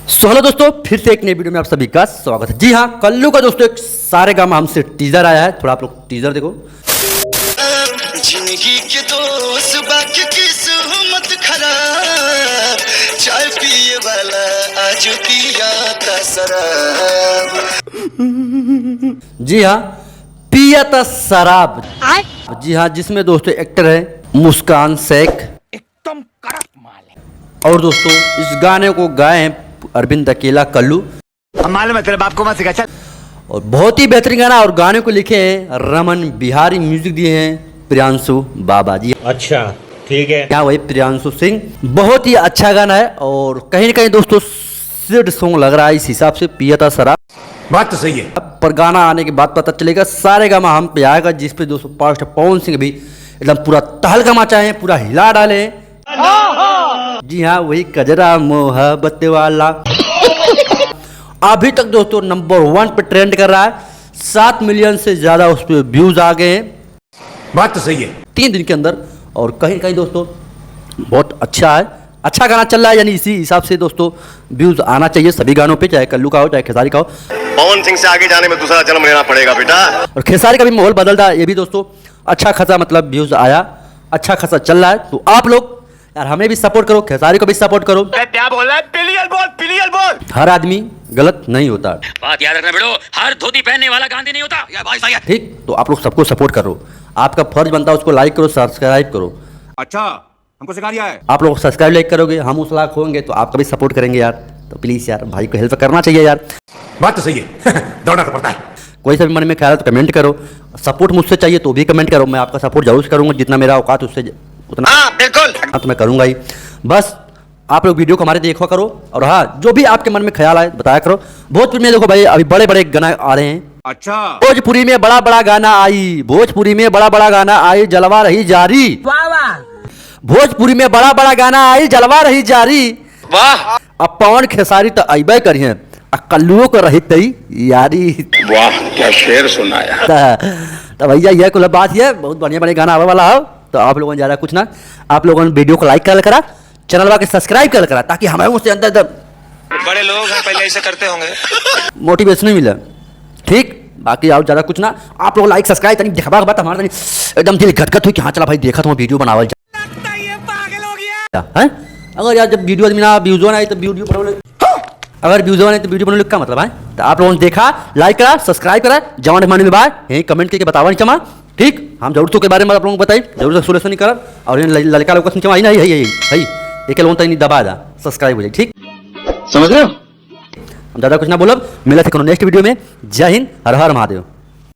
So hello दोस्तों, फिर से एक नई वीडियो में आप सभी का स्वागत है। जी हाँ, कल्लू का दोस्तों एक सारेगामा हमसे टीजर आया है। थोड़ा आप लोग टीजर देखो। जिंदगी के दोस्त बाकी किस्मत खराब, चाय पिए वाला आज पिया था शराब। जी हाँ, पिया था शराब। जी हाँ, जिसमें दोस्तों एक्टर है मुस्कान शेख, एकदम कड़क माल है। और दोस्तों इस गाने को गाए हैं अरविंद अकेला कल्लू। मालूम है तेरे बाप को मत सिखा। चल। और बहुत ही बेहतरीन गाना, और गाने को लिखे हैं रमन बिहारी, म्यूजिक दिए हैं प्रियांशु बाबा जी। अच्छा ठीक है। क्या वही प्रियांशु सिंह। बहुत ही अच्छा गाना है, और कहीं ना कहीं दोस्तों सिड सॉन्ग लग रहा है इस हिसाब से, पिया था शराब। बात तो सही है। पर गाना आने के बाद पता चलेगा सारेगामा हम पे आएगा, जिसपे दोस्तों पास्ट पवन सिंह भी एकदम पूरा तहलका मचाए हैं, पूरा हिला डाले हैं। जी हाँ, वही कजरा मोहब्बत वाला अभी तक दोस्तों नंबर 1 पे ट्रेंड कर रहा है। 7 मिलियन से ज्यादा उस पर व्यूज आ गए हैं। बात तो सही है। 3 दिन के अंदर, और कहीं कहीं दोस्तों बहुत अच्छा है, अच्छा गाना चल रहा है। यानी इसी हिसाब से दोस्तों व्यूज आना चाहिए सभी गानों पे, चाहे कल्लू का हो चाहे खेसारी का हो। पवन सिंह से आगे जाने में दूसरा जन्म लेना पड़ेगा बेटा। और खेसारी का भी माहौल बदल रहा है, ये भी दोस्तों अच्छा खासा मतलब व्यूज आया, अच्छा खासा चल रहा है। तो आप लोग यार हमें भी सपोर्ट करो, खेसारी को भी सपोर्ट करो। क्या बोल रहा है? पिलियल बोल, पिलियल बोल। हर आदमी गलत नहीं होता, बात याद रखना बेटो, हर धोती पहनने वाला गांधी नहीं होता। या भाई सही है। ठीक। तो आप लोग सबको सपोर्ट करो, आपका फर्ज बनता है उसको लाइक करो, सब्सक्राइब करो। अच्छा हमको सिखा दिया है। आप लोग सब्सक्राइब लाइक करोगे, हम उस लाख होंगे तो आपका भी सपोर्ट करेंगे यार। तो प्लीज यार भाई को हेल्प करना चाहिए यार। बात तो सही है। दौड़ना तो पड़ता है। कोई सा भी मन में ख्याल है तो कमेंट करो, सपोर्ट मुझसे चाहिए तो भी कमेंट करो, मैं आपका सपोर्ट जरूर करूंगा, जितना मेरा औकात उससे उतना। हाँ बिल्कुल। तो मैं करूंगा ही। बस आप लोग वीडियो को हमारे देखा करो, और हाँ जो भी आपके मन में ख्याल आए बताया करो। भोजपुरी में देखो भाई, अभी बड़े बड़े गाना आ रहे हैं। अच्छा भोजपुरी में बड़ा बड़ा गाना आई, भोजपुरी में बड़ा बड़ा गाना आई, जलवा रही जारी। भोजपुरी में बड़ा बड़ा गाना आई, जलवा रही जारी। वाह अब पवन खेसारी तो अबे करिए, कल्लुओं को रही तई यारी। वाह क्या शेर सुनाया। तो भैया यह कुल बात है, बहुत बढ़िया बढ़िया गाना आने वाला हो। तो आप लोगों ने ज़्यादा कुछ ना, आप लोगों ने वीडियो को लाइक कर करा, चैनल वाले सब्सक्राइब कर करा, ताकि हमें उससे अंदर बड़े लोग हैं, पहले ऐसे करते होंगे। मोटिवेशन मिले। ठीक। बाकी आप ज़्यादा कुछ ना, आप लोग लाइक सब्सक्राइब तनी देखा बात हमारा तनी एकदम दिल गदगद हुई कि हाँ चला भाई देखा तो वीडियो बनावल है। अगर यार जब वीडियो ना व्यूज ना तो वीडियो बनाओ, अगर व्यूज नहीं तो वीडियो बनाने का मतलब है। तो आप लोगों ने देखा, लाइक करा, सब्सक्राइब करा, जवान मानने में बात यही कमेंट करके बतावा नहीं चमा। ठीक। हम जरूरतों के बारे में आप लोगों को बताइए, जरूर सोल्यूशन नहीं करा। और लड़का लोग चमा ही नहीं है एक लोन तक दबा दा सब्सक्राइब हो जाए। ठीक समझ रहे हो। हम ज़्यादा कुछ ना बोलब, मिला थे नेक्स्ट वीडियो में। जय हिंद, हर हर महादेव।